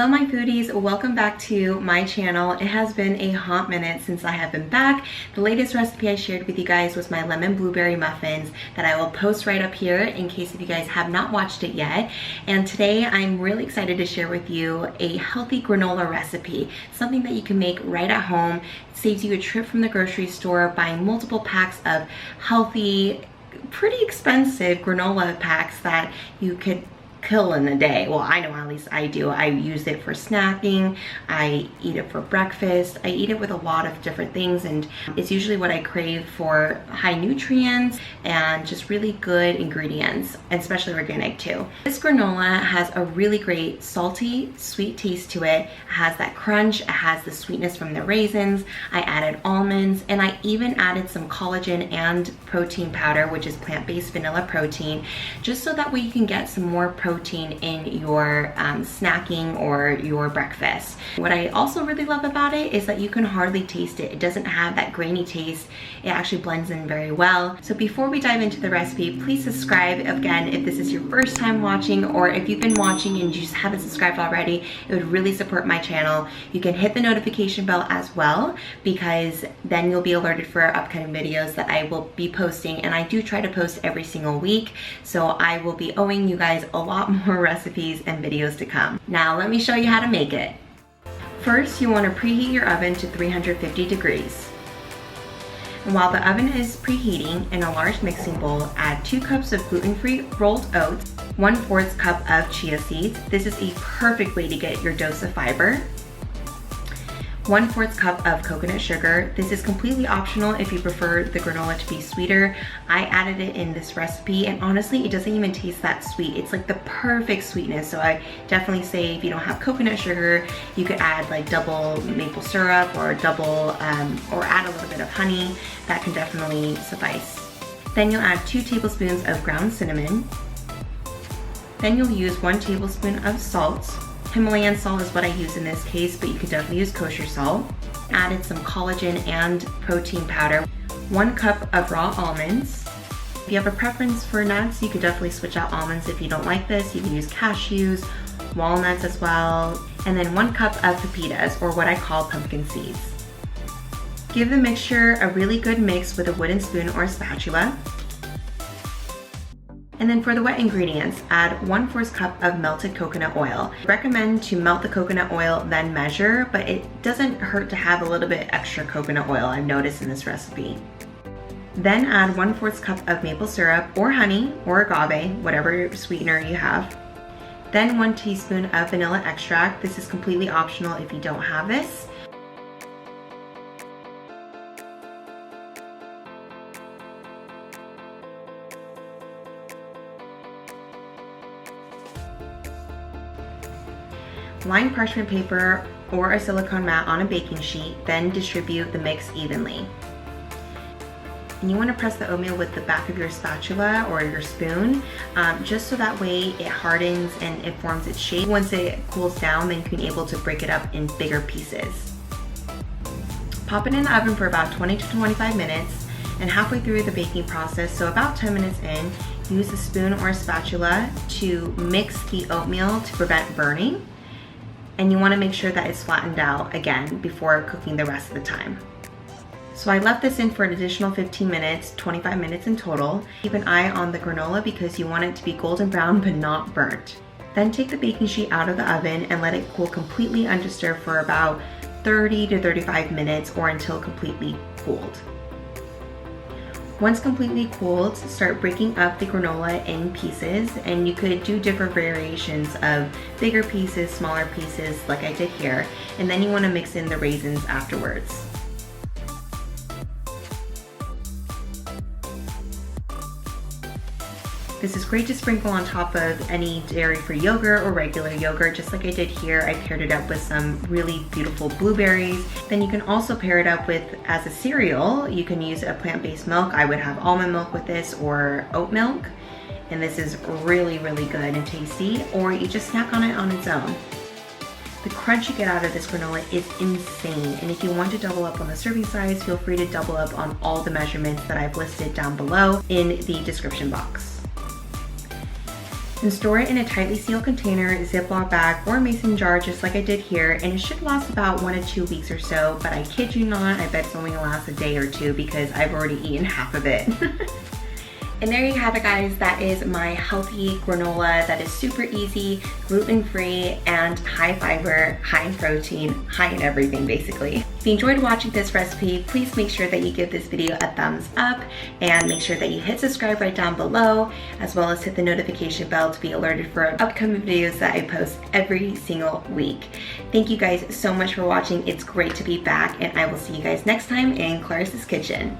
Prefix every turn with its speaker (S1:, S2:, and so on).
S1: Hello my foodies, welcome back to my channel. It has been a hot minute since I have been back. The latest recipe I shared with you guys was my lemon blueberry muffins that I will post right up here in case if you guys have not watched it yet. And today I'm really excited to share with you a healthy granola recipe, something that you can make right at home. It saves you a trip from the grocery store buying multiple packs of healthy, pretty expensive granola packs that you could kill in a day. Well, I know at least I do. I use it for snacking, I eat it for breakfast, I eat it with a lot of different things, and it's usually what I crave for high nutrients and just really good ingredients, and especially organic too. This granola has a really great salty, sweet taste to it. It has that crunch, it has the sweetness from the raisins. I added almonds, and I even added some collagen and protein powder, which is plant-based vanilla protein, just so that way you can get some more protein in your snacking or your breakfast. What I also really love about it is that you can hardly taste it. It doesn't have that grainy taste. It actually blends in very well. So before we dive into the recipe, please subscribe again if this is your first time watching, or if you've been watching and you just haven't subscribed already. It would really support my channel. You can hit the notification bell as well, because then you'll be alerted for upcoming videos that I will be posting, and I do try to post every single week, so I will be owing you guys a lot more recipes and videos to come. Now let me show you how to make it. First, you want to preheat your oven to 350 degrees. And while the oven is preheating, in a large mixing bowl, add 2 cups of gluten-free rolled oats, 1/4 cup of chia seeds. This is a perfect way to get your dose of fiber. 1/4 cup of coconut sugar. This is completely optional if you prefer the granola to be sweeter. I added it in this recipe, and honestly, it doesn't even taste that sweet. It's like the perfect sweetness. So I definitely say if you don't have coconut sugar, you could add like double maple syrup or double, or add a little bit of honey. That can definitely suffice. Then you'll add 2 tablespoons of ground cinnamon. Then you'll use 1 tablespoon of salt. Himalayan salt is what I use in this case, but you could definitely use kosher salt. Added some collagen and protein powder. 1 cup of raw almonds. If you have a preference for nuts, you could definitely switch out almonds. If you don't like this, you can use cashews, walnuts as well. And then 1 cup of pepitas, or what I call pumpkin seeds. Give the mixture a really good mix with a wooden spoon or spatula. And then for the wet ingredients, add 1/4 cup of melted coconut oil. I recommend to melt the coconut oil, then measure, but it doesn't hurt to have a little bit extra coconut oil, I've noticed in this recipe. Then add 1/4 cup of maple syrup or honey or agave, whatever sweetener you have. Then 1 teaspoon of vanilla extract. This is completely optional if you don't have this. Line parchment paper or a silicone mat on a baking sheet, then distribute the mix evenly. And you want to press the oatmeal with the back of your spatula or your spoon, just so that way it hardens and it forms its shape. Once it cools down, then you can be able to break it up in bigger pieces. Pop it in the oven for about 20 to 25 minutes, and halfway through the baking process, so about 10 minutes in, use a spoon or a spatula to mix the oatmeal to prevent burning. And you want to make sure that it's flattened out again before cooking the rest of the time. So I left this in for an additional 15 minutes, 25 minutes in total. Keep an eye on the granola because you want it to be golden brown but not burnt. Then take the baking sheet out of the oven and let it cool completely undisturbed for about 30 to 35 minutes, or until completely cooled. Once completely cooled, start breaking up the granola in pieces, and you could do different variations of bigger pieces, smaller pieces like I did here, and then you want to mix in the raisins afterwards. This is great to sprinkle on top of any dairy-free yogurt or regular yogurt, just like I did here. I paired it up with some really beautiful blueberries. Then you can also pair it up with, as a cereal, you can use a plant-based milk. I would have almond milk with this, or oat milk. And this is really, really good and tasty, or you just snack on it on its own. The crunch you get out of this granola is insane, and if you want to double up on the serving size, feel free to double up on all the measurements that I've listed down below in the description box. and store it in a tightly sealed container, Ziploc bag, or mason jar just like I did here, and it should last about 1 to 2 weeks or so, but I kid you not, I bet it's only gonna last a day or two because I've already eaten half of it. And there you have it, guys. That is my healthy granola that is super easy, gluten-free, and high fiber, high in protein, high in everything basically. If you enjoyed watching this recipe, please make sure that you give this video a thumbs up and make sure that you hit subscribe right down below, as well as hit the notification bell to be alerted for upcoming videos that I post every single week. Thank you guys so much for watching. It's great to be back, and I will see you guys next time in Clarissa's Kitchen.